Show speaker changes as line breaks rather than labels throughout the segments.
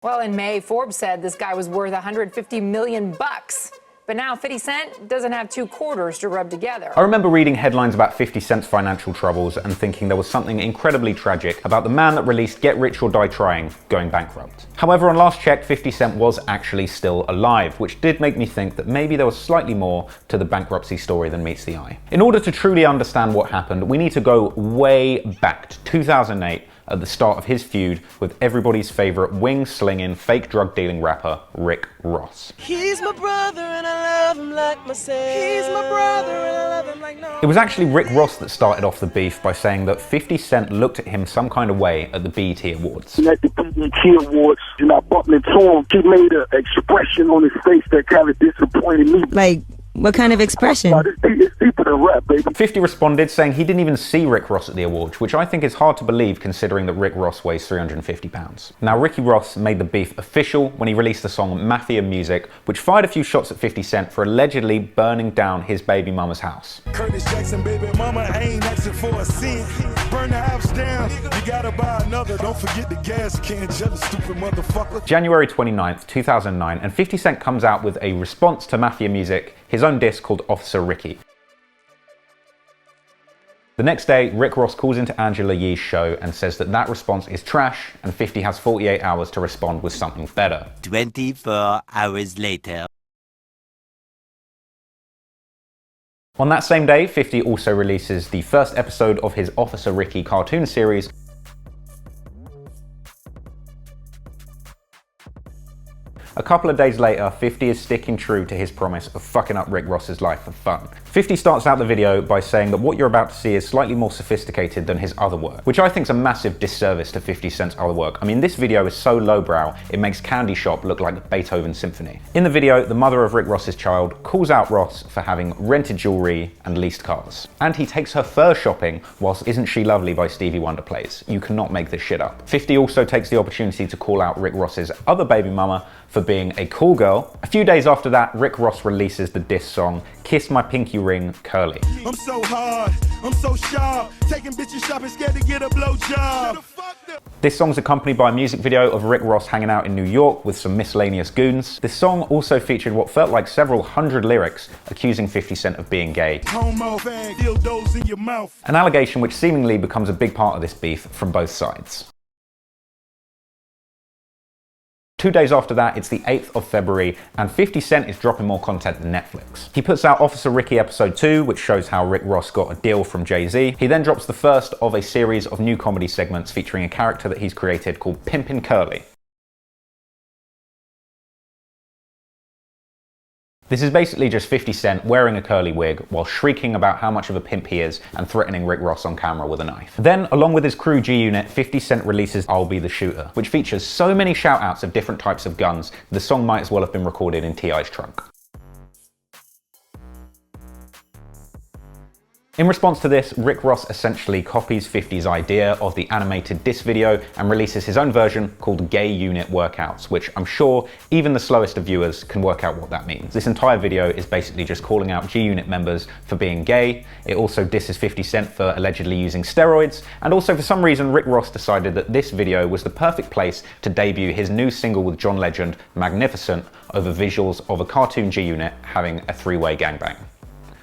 Well, in May, Forbes said this guy was worth $150 million. But now 50 Cent doesn't have two quarters to rub together.
I remember reading headlines about 50 Cent's financial troubles and thinking there was something incredibly tragic about the man that released Get Rich or Die Trying going bankrupt. However, on last check, 50 Cent was actually still alive, which did make me think that maybe there was slightly more to the bankruptcy story than meets the eye. In order to truly understand what happened, we need to go way back to 2008, at the start of his feud with everybody's favorite wing-slinging, fake drug-dealing rapper, Rick Ross.
He's my brother and I love him like myself. He's my brother and I love him like no.
It was actually Rick Ross that started off the beef by saying that 50 Cent looked at him some kind of way at the BET Awards.
At the BET Awards, and I bumped into him. He made an expression on his face that kind of disappointed me.
Like, what kind of expression?
It's deeper than rap, baby.
50 responded saying he didn't even see Rick Ross at the awards, which I think is hard to believe considering that Rick Ross weighs 350 pounds. Now, Ricky Ross made the beef official when he released the song Mafia Music, which fired a few shots at 50 Cent for allegedly burning down his baby mama's house.
Curtis Jackson, baby mama, ain't asking for a cent. Burn the house down, you gotta buy another. Don't forget the gas can, jealous stupid motherfucker.
January 29th, 2009, and 50 Cent comes out with a response to Mafia Music, his own diss called Officer Ricky. The next day, Rick Ross calls into Angela Yee's show and says that that response is trash and 50 has 48 hours to respond with something better.
24 hours later.
On that same day, 50 also releases the first episode of his Officer Ricky cartoon series. A couple of days later, 50 is sticking true to his promise of fucking up Rick Ross's life for fun. 50 starts out the video by saying that what you're about to see is slightly more sophisticated than his other work, which I think is a massive disservice to 50 Cent's other work. I mean, this video is so lowbrow, it makes Candy Shop look like the Beethoven Symphony. In the video, the mother of Rick Ross's child calls out Ross for having rented jewelry and leased cars. And he takes her fur shopping whilst Isn't She Lovely by Stevie Wonder plays. You cannot make this shit up. 50 also takes the opportunity to call out Rick Ross's other baby mama for being a cool girl. A few days after that, Rick Ross releases the diss song, Kiss My Pinky Ring, Curly.
I'm so hard, I'm so sharp, taking bitches shopping, scared to get a blowjob.
This song's accompanied by a music video of Rick Ross hanging out in New York with some miscellaneous goons. This song also featured what felt like several hundred lyrics accusing 50 Cent of being gay.
Homo fag, dildos in your mouth.
An allegation which seemingly becomes a big part of this beef from both sides. 2 days after that, it's the 8th of February, and 50 Cent is dropping more content than Netflix. He puts out Officer Ricky Episode 2, which shows how Rick Ross got a deal from Jay-Z. He then drops the first of a series of new comedy segments featuring a character that he's created called Pimpin' Curly. This is basically just 50 Cent wearing a curly wig while shrieking about how much of a pimp he is and threatening Rick Ross on camera with a knife. Then, along with his crew G-Unit, 50 Cent releases I'll Be the Shooter, which features so many shout-outs of different types of guns, the song might as well have been recorded in T.I.'s trunk. In response to this, Rick Ross essentially copies 50's idea of the animated diss video and releases his own version called Gay Unit Workouts, which I'm sure even the slowest of viewers can work out what that means. This entire video is basically just calling out G-Unit members for being gay. It also disses 50 Cent for allegedly using steroids, and also for some reason Rick Ross decided that this video was the perfect place to debut his new single with John Legend, Magnificent, over visuals of a cartoon G-Unit having a three-way gangbang.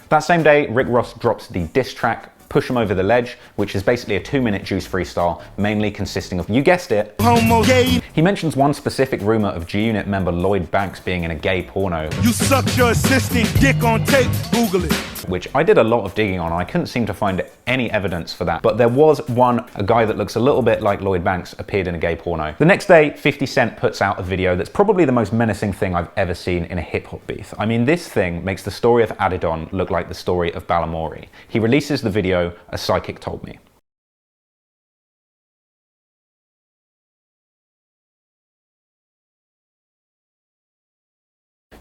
That same day, Rick Ross drops the diss track Push 'Em Over the Ledge, which is basically a 2-minute juice freestyle, mainly consisting of, you guessed it,
Homo gay.
He mentions one specific rumor of G-Unit member Lloyd Banks being in a gay porno.
You sucked your assistant dick on tape, Google it.
Which I did a lot of digging on. I couldn't seem to find any evidence for that. But there was a guy that looks a little bit like Lloyd Banks appeared in a gay porno. The next day, 50 Cent puts out a video that's probably the most menacing thing I've ever seen in a hip-hop beef. I mean, this thing makes the story of Adidon look like the story of Balamory. He releases the video, A Psychic Told Me.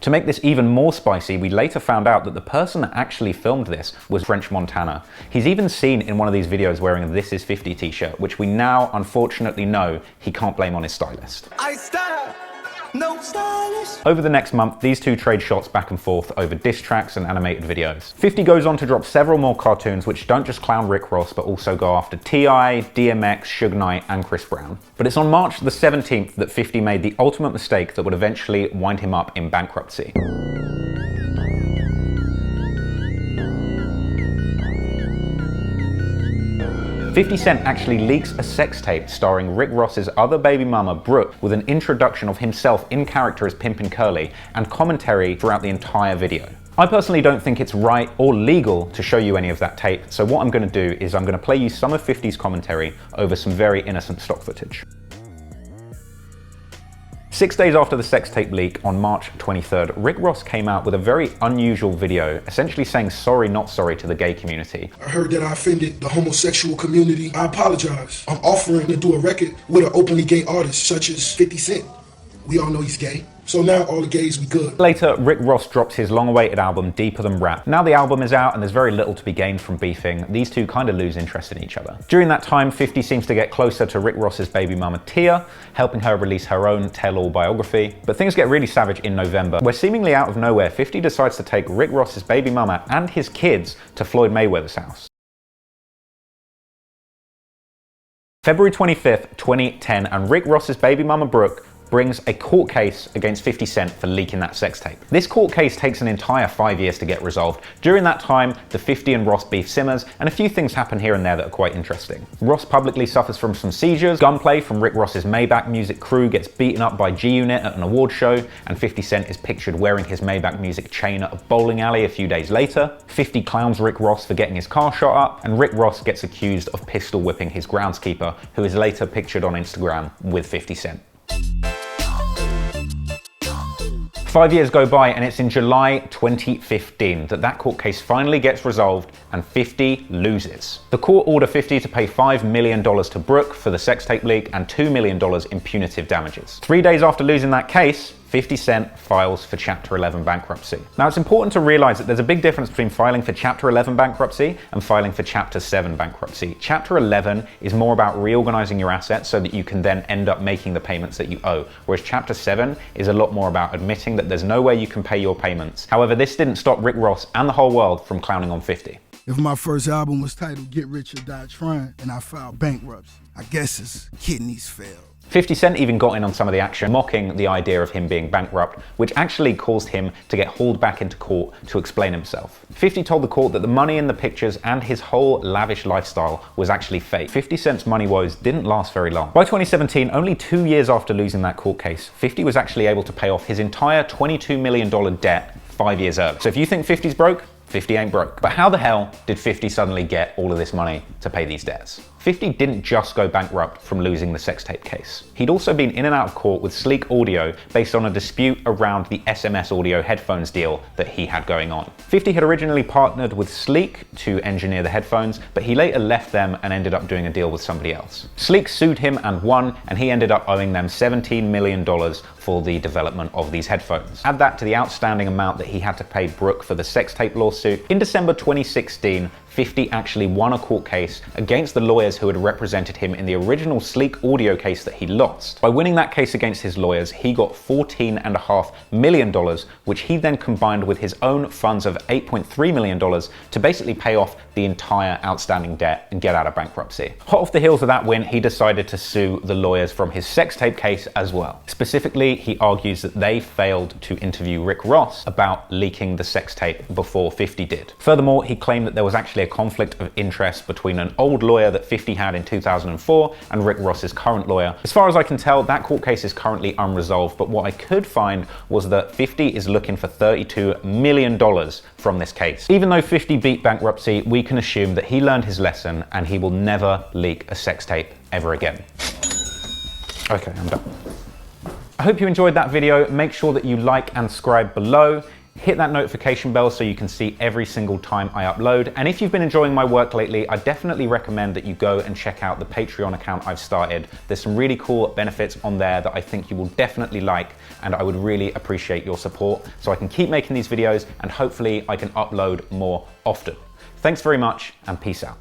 To make this even more spicy, we later found out that the person that actually filmed this was French Montana. He's even seen in one of these videos wearing a This Is 50 t-shirt, which we now unfortunately know he can't blame on his stylist.
I style.
No stylish.
Over the next month, these two trade shots back and forth over diss tracks and animated videos. 50 goes on to drop several more cartoons which don't just clown Rick Ross but also go after T.I., DMX, Suge Knight and Chris Brown. But it's on March the 17th that 50 made the ultimate mistake that would eventually wind him up in bankruptcy. $50 Cent actually leaks a sex tape starring Rick Ross's other baby mama, Brooke, with an introduction of himself in character as Pimpin' Curly and commentary throughout the entire video. I personally don't think it's right or legal to show you any of that tape, so what I'm going to do is I'm going to play you some of 50's commentary over some very innocent stock footage. 6 days after the sex tape leak, on March 23rd, Rick Ross came out with a very unusual video, essentially saying sorry not sorry to the gay community.
I heard that I offended the homosexual community. I apologize. I'm offering to do a record with an openly gay artist such as 50 Cent. We all know he's gay. So now all the gays we good.
Later, Rick Ross drops his long-awaited album, Deeper Than Rap. Now the album is out and there's very little to be gained from beefing. These two kind of lose interest in each other. During that time, 50 seems to get closer to Rick Ross's baby mama, Tia, helping her release her own tell-all biography. But things get really savage in November, where seemingly out of nowhere, 50 decides to take Rick Ross's baby mama and his kids to Floyd Mayweather's house. February 25th, 2010, and Rick Ross's baby mama, Brooke, brings a court case against 50 Cent for leaking that sex tape. This court case takes an entire 5 years to get resolved. During that time, the 50 and Ross beef simmers, and a few things happen here and there that are quite interesting. Ross publicly suffers from some seizures, gunplay from Rick Ross's Maybach Music crew gets beaten up by G-Unit at an award show, and 50 Cent is pictured wearing his Maybach Music chain at a bowling alley a few days later. 50 clowns Rick Ross for getting his car shot up, and Rick Ross gets accused of pistol whipping his groundskeeper, who is later pictured on Instagram with 50 Cent. 5 years go by and it's in July 2015 that court case finally gets resolved and 50 loses. The court order 50 to pay $5 million to Brooke for the sex tape leak and $2 million in punitive damages. 3 days after losing that case, 50 Cent files for Chapter 11 bankruptcy. Now it's important to realize that there's a big difference between filing for Chapter 11 bankruptcy and filing for Chapter 7 bankruptcy. Chapter 11 is more about reorganizing your assets so that you can then end up making the payments that you owe, whereas Chapter 7 is a lot more about admitting that there's no way you can pay your payments. However, this didn't stop Rick Ross and the whole world from clowning on 50.
If my first album was titled Get Rich or Die Trying and I filed bankruptcy, I guess his kidneys failed.
50 Cent even got in on some of the action, mocking the idea of him being bankrupt, which actually caused him to get hauled back into court to explain himself. 50 told the court that the money in the pictures and his whole lavish lifestyle was actually fake. 50 Cent's money woes didn't last very long. By 2017, only 2 years after losing that court case, 50 was actually able to pay off his entire $22 million debt 5 years early. So if you think 50's broke, 50 ain't broke. But how the hell did 50 suddenly get all of this money to pay these debts? 50 didn't just go bankrupt from losing the sex tape case. He'd also been in and out of court with Sleek Audio based on a dispute around the SMS audio headphones deal that he had going on. 50 had originally partnered with Sleek to engineer the headphones, but he later left them and ended up doing a deal with somebody else. Sleek sued him and won, and he ended up owing them $17 million for the development of these headphones. Add that to the outstanding amount that he had to pay Brooke for the sex tape lawsuit. In December 2016, 50 actually won a court case against the lawyers who had represented him in the original Sleek Audio case that he lost. By winning that case against his lawyers, he got $14.5 million, which he then combined with his own funds of $8.3 million to basically pay off the entire outstanding debt and get out of bankruptcy. Hot off the heels of that win, he decided to sue the lawyers from his sex tape case as well. Specifically, he argues that they failed to interview Rick Ross about leaking the sex tape before 50 did. Furthermore, he claimed that there was actually a conflict of interest between an old lawyer that 50 had in 2004 and Rick Ross's current lawyer. As far as I can tell, that court case is currently unresolved, but what I could find was that 50 is looking for $32 million from this case. Even though 50 beat bankruptcy, we can assume that he learned his lesson and he will never leak a sex tape ever again. Okay, I'm done. I hope you enjoyed that video. Make sure that you like and subscribe below. Hit that notification bell so you can see every single time I upload. And if you've been enjoying my work lately, I definitely recommend that you go and check out the Patreon account I've started. There's some really cool benefits on there that I think you will definitely like, and I would really appreciate your support so I can keep making these videos and hopefully I can upload more often. Thanks very much and peace out.